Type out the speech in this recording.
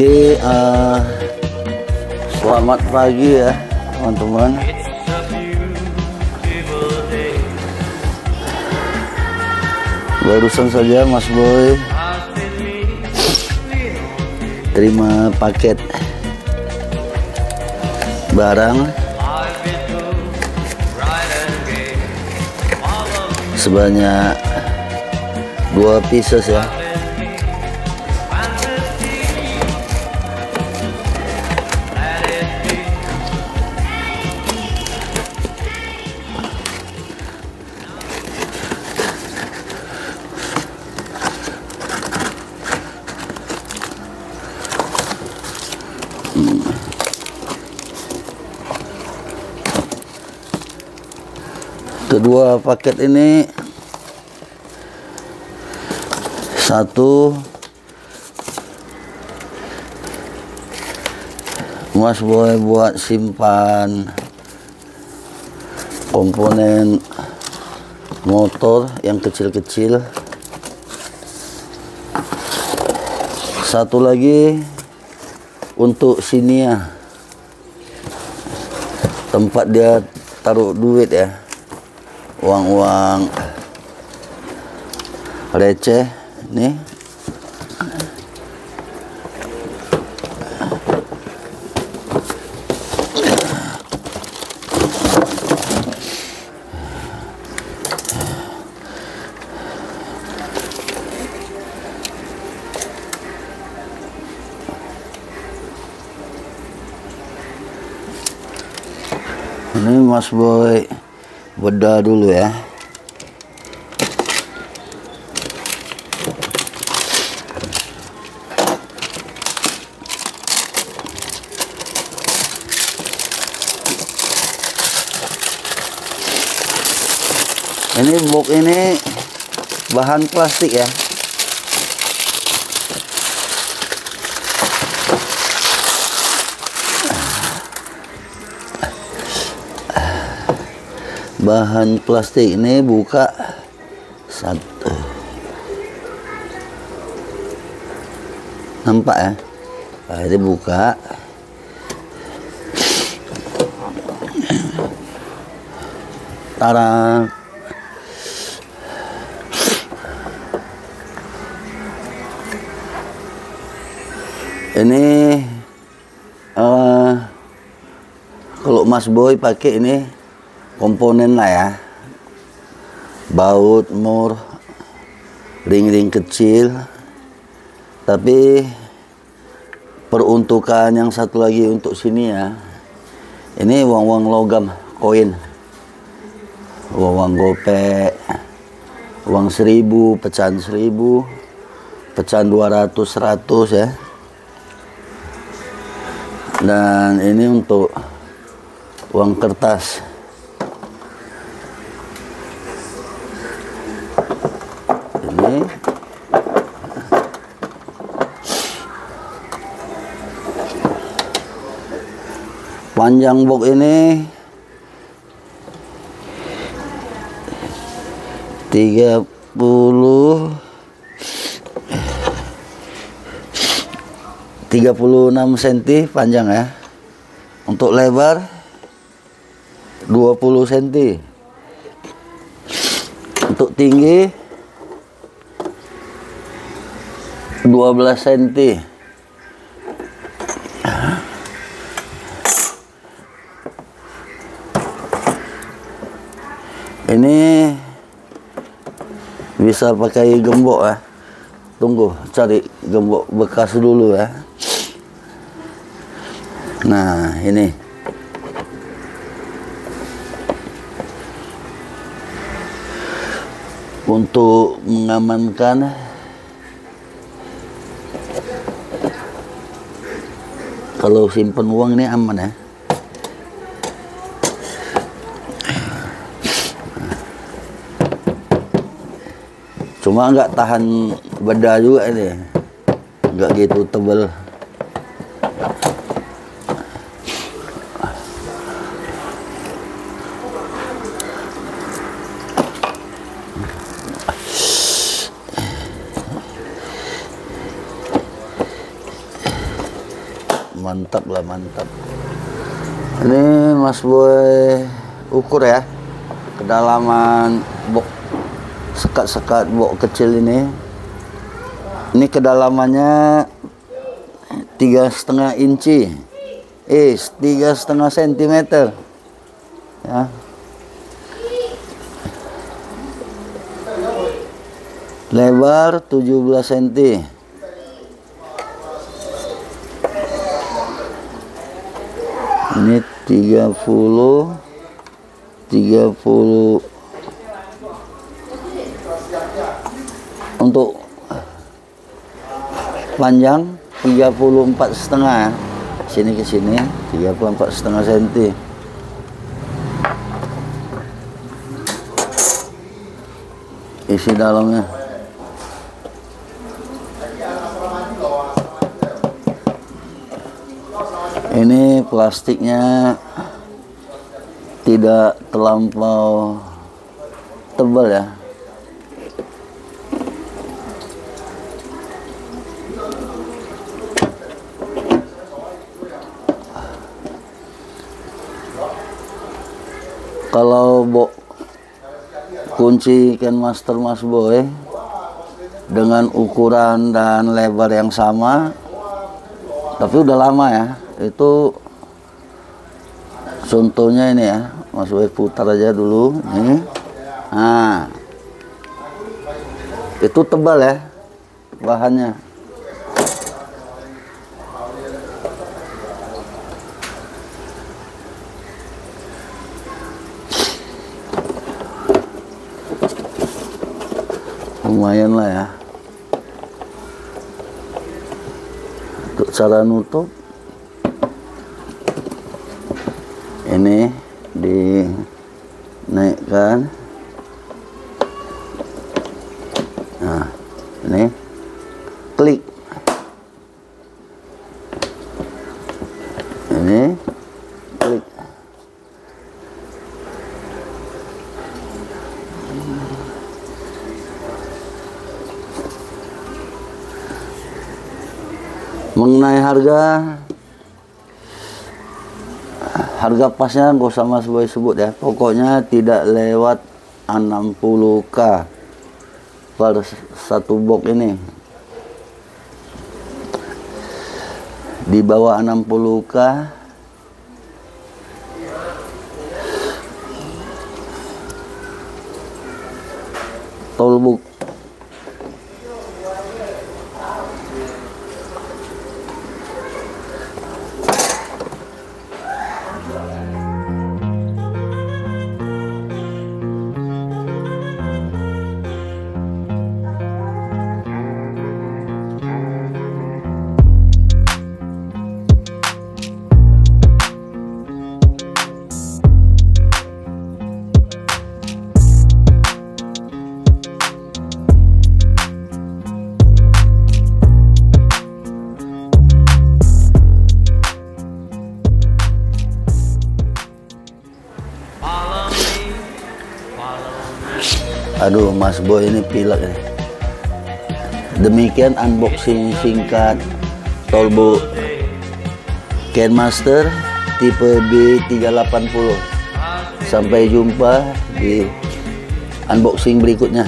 Oke, selamat pagi ya teman-teman. Barusan saja Mas Boy terima paket barang sebanyak 2 pieces ya. Kedua paket ini satu Mas Boy buat simpan komponen motor yang kecil-kecil. Satu lagi untuk sini ya, tempat dia taruh duit ya, uang-uang receh nih. Ini Mas Boy bedah dulu ya. Ini box ini bahan plastik ya. Bahan plastik ini buka satu, nampak ya. Nah, ini buka, tarang. Ini kalau Mas Boy pakai ini komponen lah ya, baut, mur, ring-ring kecil. Tapi peruntukan yang satu lagi untuk sini ya, ini uang-uang logam, koin, uang gopek, uang 1000, pecahan 1000, pecahan 200, 100 ya. Dan ini untuk uang kertas. Ini panjang box ini 36 cm panjang ya. Untuk lebar 20 cm. Untuk tinggi 12 cm. Ini bisa pakai gembok ya. Tunggu, cari gembok bekas dulu ya. Nah, ini untuk mengamankan kalau simpen uang ini aman ya. Cuma nggak tahan bedah juga ini, nggak gitu tebal. mantap lah, mantap. Ini Mas Boy ukur ya kedalaman box sekat-sekat box kecil ini. Ini kedalamannya 3,5 inci, 3,5 cm ya. Lebar 17 cm. Ini 30 untuk panjang 34,5 sini ke sini 34,5 cm. Isi dalamnya ini plastiknya tidak terlampau tebal ya. Kalau kunci KenMaster Mas Boy dengan ukuran dan lebar yang sama, tapi udah lama ya. Itu contohnya ini ya, Mas Boy putar aja dulu nih. Nah, itu tebal ya bahannya. Lumayan lah ya. Untuk cara nutup ini dinaikkan. Nah, ini klik. Ini klik. Mengenai harga pasnya gak usah Mas Boy sebut ya, pokoknya tidak lewat 60k per satu box ini. Di bawah 60k Tollbook. Aduh, Mas Boy ini pilek ya. Demikian unboxing singkat Tollbook KenMaster tipe B380. Sampai jumpa di unboxing berikutnya.